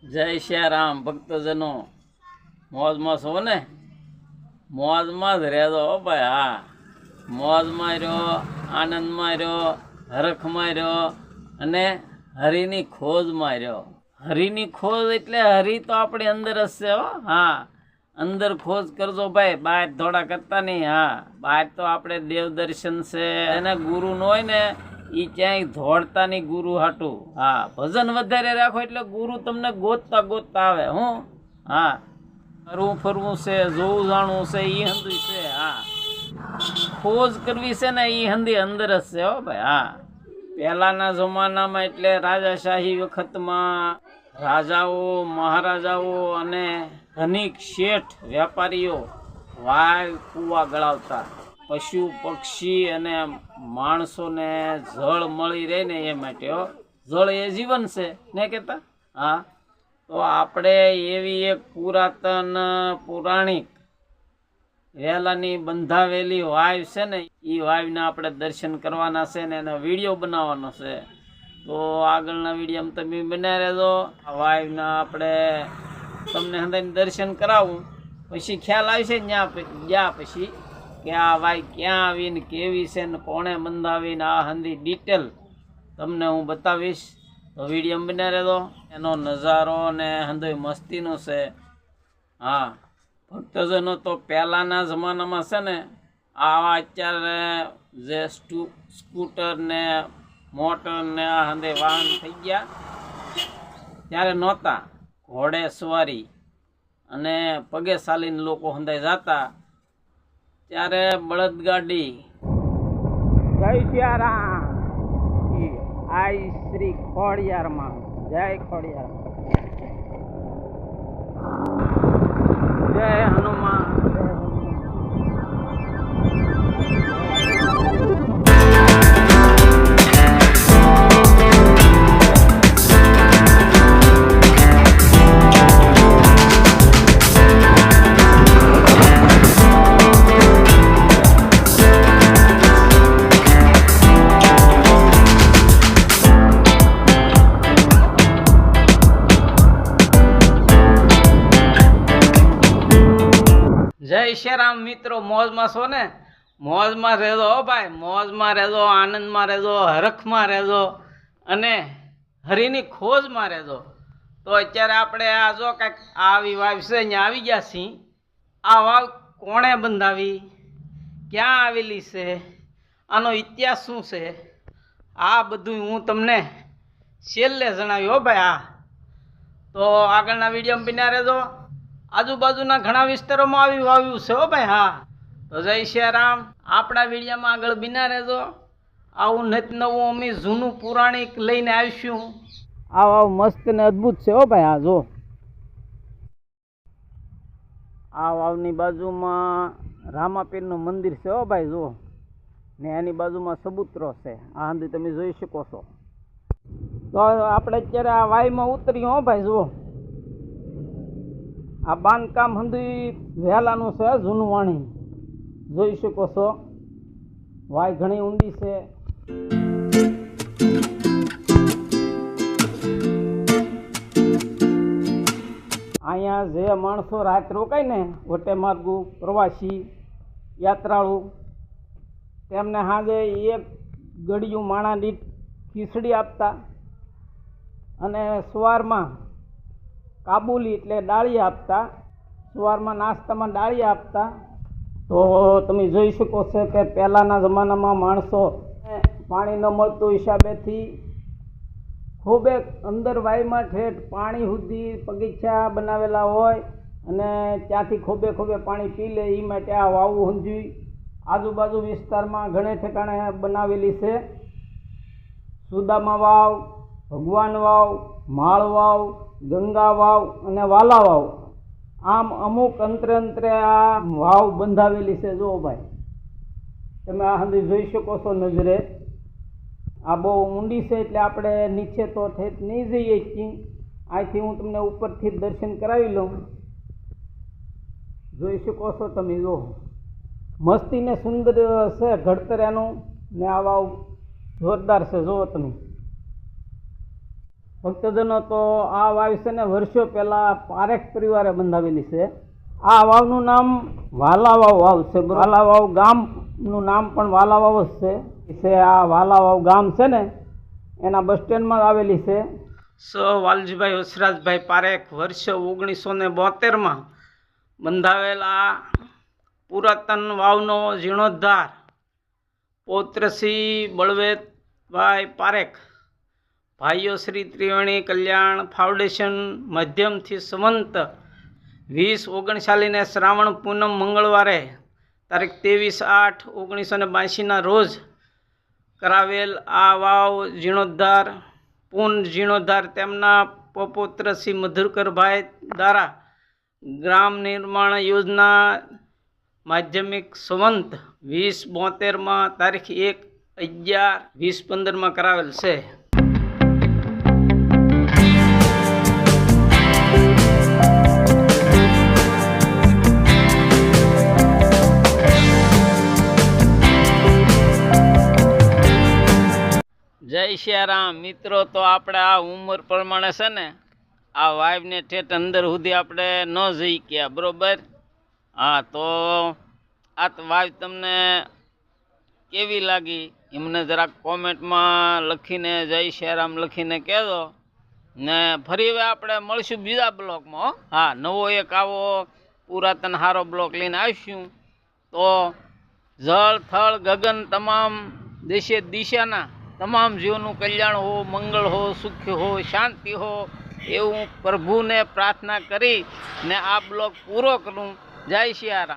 જય શ્રી રામ ભક્તજનો, મોજમાં છો ને? મોજમાં જ રહેજો ભાઈ. હા, મોજમાં રહ્યો, આનંદમાં રહ્યો, હરખમાં રહ્યો અને હરિની ખોજમાં રહ્યો. હરિની ખોજ એટલે હરિ તો આપણી અંદર જ છે હો. હા, અંદર ખોજ કરજો ભાઈ, બહાર થોડા કરતા નહીં. હા, બહાર તો આપણે દેવ દર્શન છે, એના ગુરુ ન હોય ને એ ક્યાંય ધોળતા નહીં ગુરુ હાટું. હા, ભજન વધારે રાખો એટલે ગુરુ તમને ગોતતા ગોતતા આવે. હું હા, ફરવું ફરવું છે, જોવું જાણવું છે, એ હંધી છે. હા, ખોજ કરવી છે ને એ હંધી અંદર જ છે હો ભાઈ. હા, પહેલાના જમાનામાં એટલે રાજાશાહી વખતમાં રાજાઓ, મહારાજાઓ અને ધનિક શેઠ વેપારીઓ વાવ કૂવા ગળાવતા. પશુ પક્ષી અને માણસોને જળ મળી રહે ને એ માટે. જળ એ જીવન છે ને કહેતા. હા, તો આપણે એવી એક પુરાતન પૌરાણિક વહેલાની બંધાવેલી વાવ છે ને એ વાવના આપણે દર્શન કરવાના છે ને એનો વિડીયો બનાવવાનો છે. તો આગળના વિડીયોમાં તમે બનાવી રહેજો. આ વાવના આપણે તમને હંધાઈને દર્શન કરાવું, પછી ખ્યાલ આવશે ગયા પછી કે આ વાવ ક્યાં આવીને કેવી છે ને કોણે બંધાવીને આ હંધી ડિટેલ તમને હું બતાવીશ. તો વિડીયો બનાવી રહેજો. એનો નજારો ને હંધોય મસ્તીનો છે. હા ભક્તજનો, તો પહેલાંના જમાનામાં છે ને આવા અત્યારે જે સ્કૂટર ને મોટર ને આ હંધે વાહન થઈ ગયા ત્યારે નહોતા. ઘોડે સવારી અને પગે ચાલીને લોકો હંધાઈ જતા. ત્યારે બળદગાડી. જય સિયારામ. આઈ શ્રી ખોડિયારમાં. જય ખોડિયાર. જય હનુમાન. જય શ્રી રામ મિત્રો, મોજમાં છો ને? મોજમાં રહેજો હો ભાઈ, મોજમાં રહેજો, આનંદમાં રહેજો, હરખમાં રહેજો અને હરિની ખોજમાં રહેજો. તો અત્યારે આપણે આ જો કાંઈક આવી વાવ છે અહીંયા આવી ગયા છીએ. આ વાવ કોણે બંધાવી, ક્યાં આવેલી છે, આનો ઇતિહાસ શું છે, આ બધું હું તમને છેલ્લે જણાવ્યું હો ભાઈ. હા, તો આગળના વિડીયોમાં બન્યા રહેજો. આજુબાજુના ઘણા વિસ્તારોમાં આવી વાવ્યું છે હો ભાઈ. હા, તો જય શ્રી રામ. આપણા વિડીયોમાં આગળ બિના રહેજો. આવું નિત નવું અમે જૂનું પૌરાણિક લઈને આવીશું. આ વાવ મસ્ત ને અદ્ભુત છે હો ભાઈ. હા જો, આ વાવની બાજુમાં રામાપીરનું મંદિર છે હો ભાઈ. જો ને એની બાજુમાં સબૂતરો છે. આ હંધી તમે જોઈ શકો છો. તો આપણે અત્યારે આ વાવમાં ઉતર્યું હો ભાઈ. જુઓ, આ બાંધકામ હંધી વહેલાનું છે, જૂનું વાણી જોઈ શકો છો. વાય ઘણી ઊંડી છે. અહીંયા જે માણસો રાત રોકાય ને, વટે માર્ગુ પ્રવાસી યાત્રાળુ, તેમને સાંજે એક ગળિયું માણા દીઠ ખીચડી આપતા અને સવારમાં કાબુલી એટલે ડાળી આપતા. સવારમાં નાસ્તામાં ડાળી આપતા. તો તમે જોઈ શકો છો કે પહેલાંના જમાનામાં માણસો પાણી ન મળતું હિસાબેથી ખૂબ અંદર વાયમાં ઠેઠ પાણી સુધી બગીચા બનાવેલા હોય અને ત્યાંથી ખોબે ખોબે પાણી પી લે. એ માટે આ વાવું હંધી આજુબાજુ વિસ્તારમાં ઘણે ઠેકાણે બનાવેલી છે. સુદામા વાવ, ભગવાન વાવ, માળ વાવ, ગંગા વાવ અને વાલા વાવ, આમ અમુક અંતરે અંતરે આ વાવ બંધાવેલી છે. જો ભાઈ, તમે આ હંધી જોઈ શકો છો નજરે. આ બહુ ઊંડી છે એટલે આપણે નીચે તો ઠેઠ નહીં જઈએ છીએ. અહીંથી હું તમને ઉપરથી દર્શન કરાવી લઉં. જોઈ શકો છો તમે. જો મસ્તી ને સુંદર છે ઘડતર એનું, ને આ વાવ જોરદાર છે. જુઓ તમે. ભક્તજનો, તો આ વાવ છે ને વર્ષો પહેલાં પારેખ પરિવારે બંધાવેલી છે. આ વાવનું નામ વાલાવાવ વાવ છે. વાલાવાવ ગામનું નામ પણ વાલાવાવ જ છે. આ વાલાવાવ ગામ છે ને એના બસ સ્ટેન્ડમાં જ આવેલી છે. વાલજીભાઈ વસરાજભાઈ પારેખ વર્ષ 1972માં બંધાવેલા પુરાતન વાવનો જીર્ણોદ્ધાર પૌત્ર શ્રી બળવેતભાઈ પારેખ, ભાઈઓ શ્રી ત્રિવેણી કલ્યાણ ફાઉન્ડેશન માધ્યમથી સંવંત 2039 શ્રાવણ પૂનમ મંગળવારે તારીખ 23/8/1982ના રોજ કરાવેલ આ વાવ જીર્ણોદ્ધાર જીર્ણોદ્ધાર તેમના પૌત્ર શ્રી મધુકરભાઈ દ્વારા ગ્રામ નિર્માણ યોજના માધ્યમિક સંવંત 2072માં તારીખ 1/11/2015માં કરાવેલ છે. જય સિયારામ મિત્રો. તો આપણે આ ઉંમર પ્રમાણે છે ને આ વાઇફને ઠેઠ અંદર સુધી આપણે ન જઈ ગયા, બરોબર? હા, તો આ વાઇફ તમને કેવી લાગી એમને જરાક કોમેન્ટમાં લખીને જય સિયારામ લખીને કહેજો ને ફરી હવે આપણે મળશું બીજા બ્લોગમાં. હા, નવો એક આવો પુરાતન સારો બ્લોગ લઈને આવીશું. તો જળ થળ ગગન તમામ દેશે દિશાના તમામ જીવોનું કલ્યાણ હો, મંગળ હો, સુખ હો, શાંતિ હો એવું પ્રભુને પ્રાર્થના કરી ને આ બ્લોગ પૂરો કરું. જય સિયારામ.